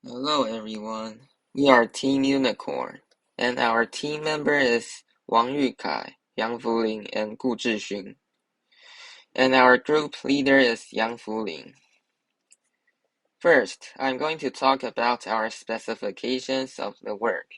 Hello everyone, we are Team Unicorn, and our team member is Wang Yukai, Yang Fuling, and Gu Zhixun. And our group leader is Yang Fuling. First, I'm going to talk about our specifications of the work.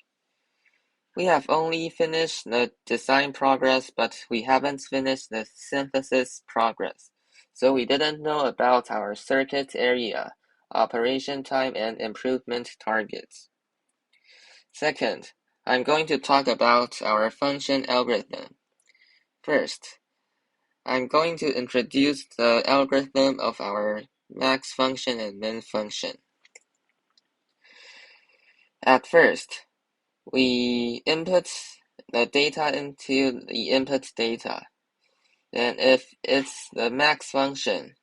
We have only finished the design progress, but we haven't finished the synthesis progress, so we didn't know about our circuit area, operation time, and improvement targets. Second, I'm going to talk about our function algorithm. First, I'm going to introduce the algorithm of our max function and min function. At first, we input the data into the input data. Then if it's the max function,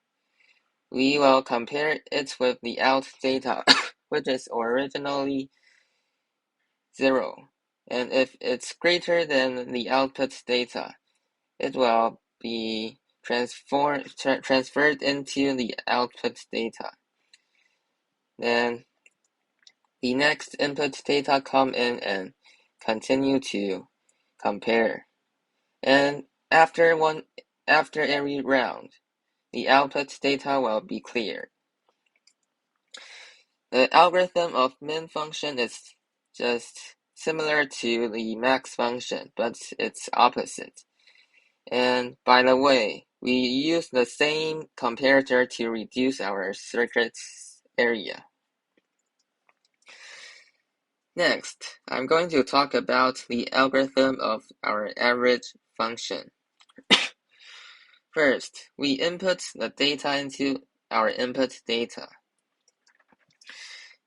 we will compare it with the out data, which is originally 0. And if it's greater than the output data, it will be transferred into the output data. Then the next input data come in and continue to compare. And after every round, the output data will be cleared. The algorithm of min function is just similar to the max function, but it's opposite. And by the way, we use the same comparator to reduce our circuit's area. Next, I'm going to talk about the algorithm of our average function. First, we input the data into our input data.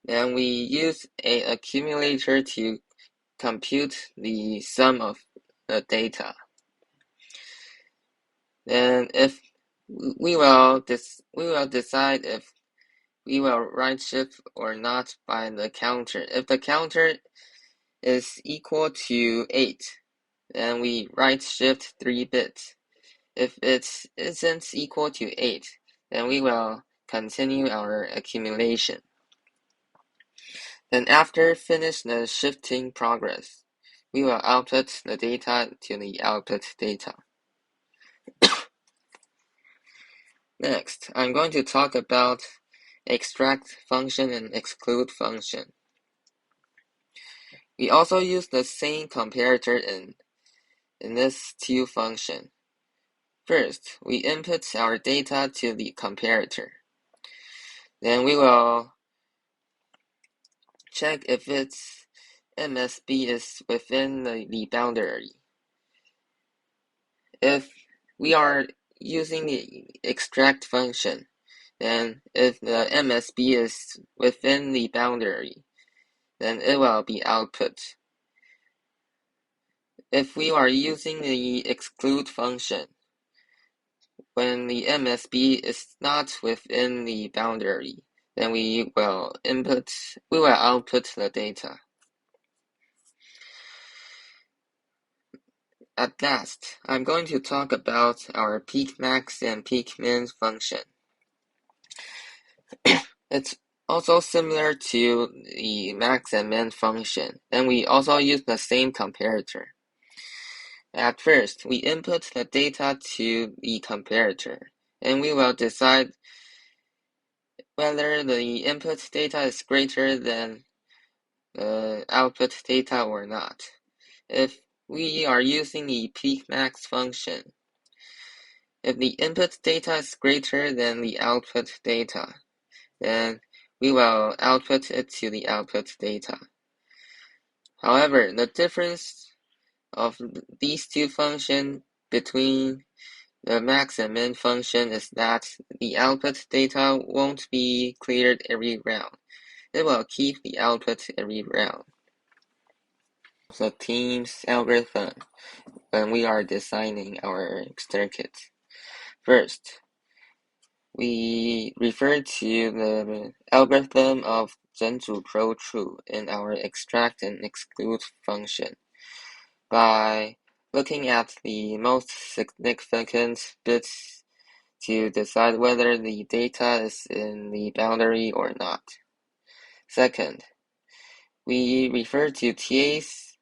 Then we use an accumulator to compute the sum of the data. Then if we will decide if we will right shift or not by the counter. If the counter is equal to 8, then we right shift 3 bits. If it isn't equal to 8, then we will continue our accumulation. Then after finish the shifting progress, we will output the data to the output data. Next, I'm going to talk about extract function and exclude function. We also use the same comparator in this two function. First, we input our data to the comparator. Then we will check if its MSB is within the boundary. If we are using the extract function, then if the MSB is within the boundary, then it will be output. If we are using the exclude function, when the MSB is not within the boundary, then we will output the data. At last, I'm going to talk about our peak max and peak min function. It's also similar to the max and min function, and we also use the same comparator. At first, we input the data to the comparator, and we will decide whether the input data is greater than the output data or not. If we are using the peak max function, if the input data is greater than the output data, then we will output it to the output data. However, the difference of these two functions between the max and min function is that the output data won't be cleared every round. It will keep the output every round. The team's algorithm when we are designing our circuits. First, we refer to the algorithm of 整组 pro true in our extract and exclude function by looking at the most significant bits to decide whether the data is in the boundary or not. Second, we refer to TA's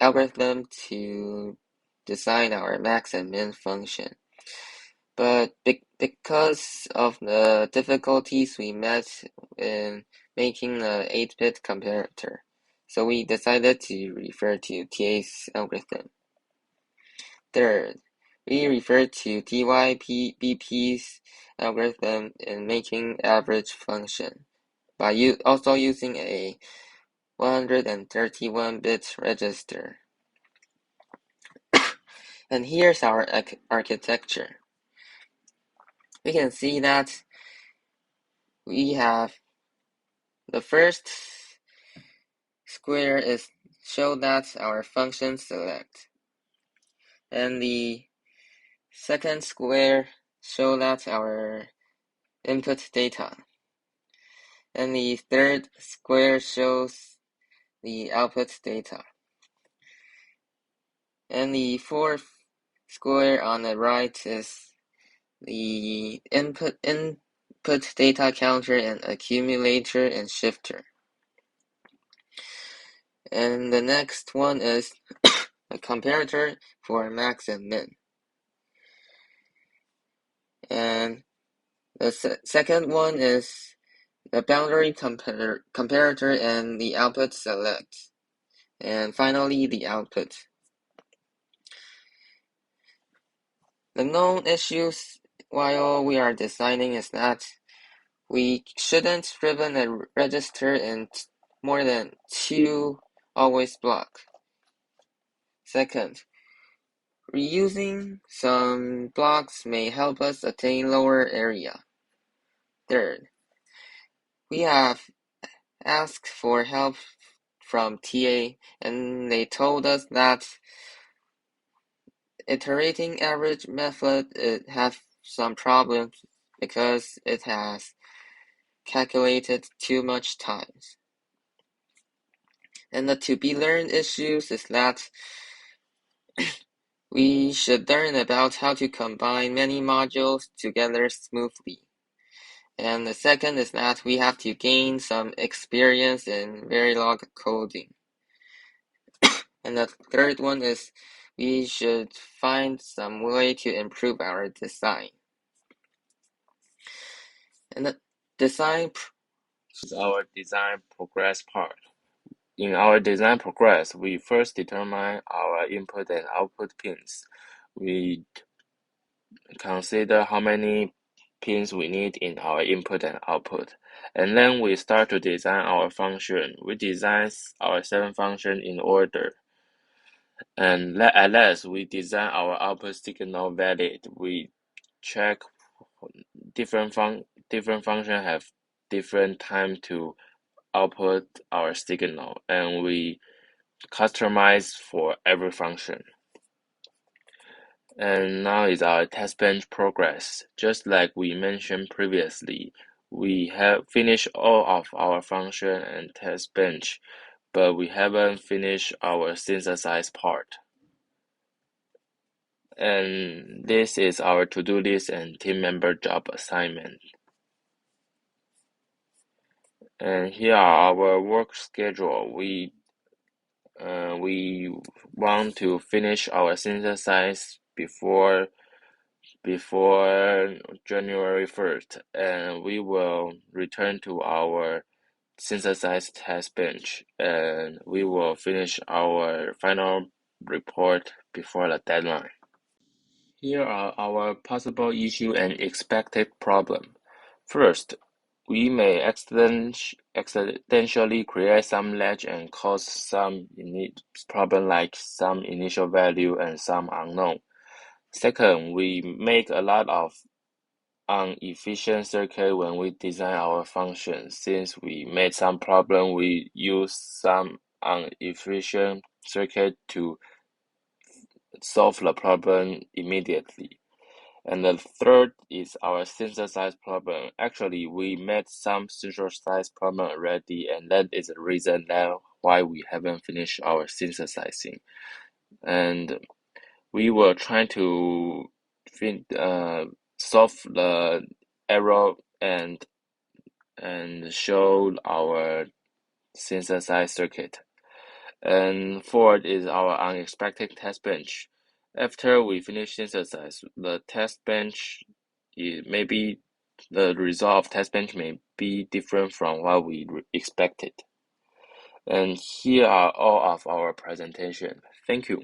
algorithm to design our max and min function. But because of the difficulties we met in making the 8-bit comparator, so we decided to refer to TA's algorithm. Third, we refer to DYBP's algorithm in making average function by also using a 131-bit register. And here's our architecture. We can see that we have the first square is show that our function select, and the second square show that our input data, and the third square shows the output data, and the fourth square on the right is the input data counter and accumulator and shifter. And the next one is a comparator for max and min. And the second one is the boundary comparator and the output select. And finally, the output. The known issues while we are designing is that we shouldn't ribbon a register in more than 2 always block. Second, reusing some blocks may help us attain lower area. Third, we have asked for help from TA, and they told us that iterating average method has some problems because it has calculated too much times. And the to be learned issues is that we should learn about how to combine many modules together smoothly. And the second is that we have to gain some experience in Verilog coding. And the third one is we should find some way to improve our design. And the design is our design progress part. In our design progress, we first determine our input and output pins. We consider how many pins we need in our input and output. And then we start to design our function. We design our 7 functions in order. And at last, we design our output signal valid. We check different functions have different time to output our signal, and we customize for every function. And now is our test bench progress. Just like we mentioned previously, we have finished all of our function and test bench, but we haven't finished our synthesize part. And this is our to-do list and team member job assignment. And here are our work schedule. We want to finish our synthesize before January 1st, and we will return to our synthesize test bench, and we will finish our final report before the deadline. Here are our possible issue and expected problem. First, we may accidentally create some latch and cause some problem like some initial value and some unknown. Second, we make a lot of inefficient circuit when we design our function. Since we made some problem, we use some inefficient circuit to solve the problem immediately. And the third is our synthesize problem. Actually, we made some synthesize problem already, and that is the reason now why we haven't finished our synthesizing. And we were trying to solve the error and and show our synthesized circuit. And fourth is our unexpected test bench. After we finish synthesize, the test bench, maybe the result of test bench may be different from what we expected. And here are all of our presentation. Thank you.